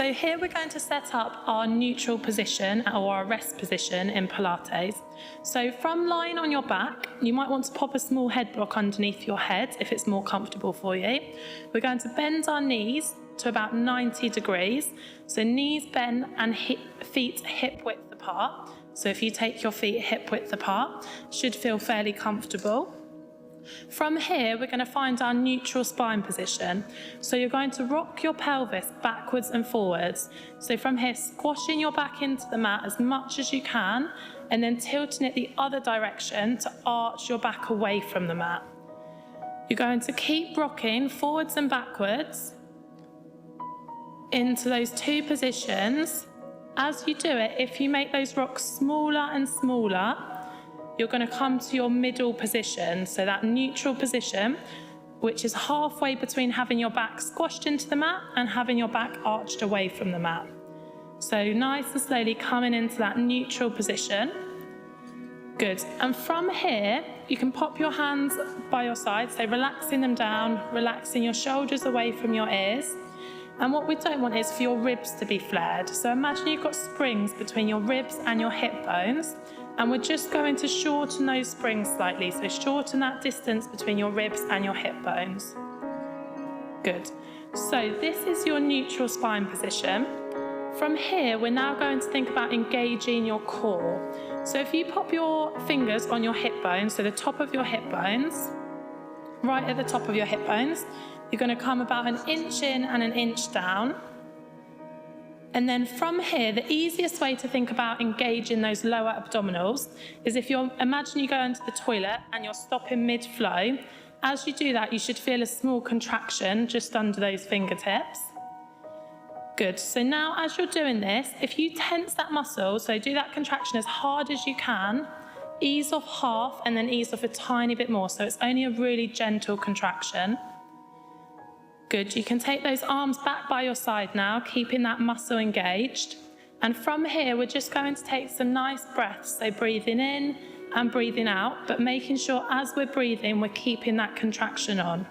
So here we're going to set up our neutral position or our rest position in Pilates. So from lying on your back, you might want to pop a small head block underneath your head if it's more comfortable for you. We're going to bend our knees to about 90 degrees. So knees bent and feet hip width apart. So if you take your feet hip width apart, should feel fairly comfortable. From here, we're going to find our neutral spine position. So you're going to rock your pelvis backwards and forwards. So from here, squashing your back into the mat as much as you can, and then tilting it the other direction to arch your back away from the mat. You're going to keep rocking forwards and backwards into those two positions. As you do it, if you make those rocks smaller and smaller, you're going to come to your middle position, so that neutral position, which is halfway between having your back squashed into the mat and having your back arched away from the mat. So nice and slowly coming into that neutral position. Good. And from here, you can pop your hands by your side, so relaxing them down, relaxing your shoulders away from your ears. And what we don't want is for your ribs to be flared. So imagine you've got springs between your ribs and your hip bones. And we're just going to shorten those springs slightly. So shorten that distance between your ribs and your hip bones. Good. So this is your neutral spine position. From here, we're now going to think about engaging your core. So if you pop your fingers on your hip bones, so the top of your hip bones, right at the top of your hip bones, you're going to come about an inch in and an inch down. And then from here, the easiest way to think about engaging those lower abdominals is if imagine you go into the toilet and you're stopping mid-flow. As you do that, you should feel a small contraction just under those fingertips. Good. So now as you're doing this, if you tense that muscle, so do that contraction as hard as you can, ease off half and then ease off a tiny bit more. So it's only a really gentle contraction. Good, you can take those arms back by your side now, keeping that muscle engaged. And from here, we're just going to take some nice breaths. So breathing in and breathing out, but making sure as we're breathing, we're keeping that contraction on.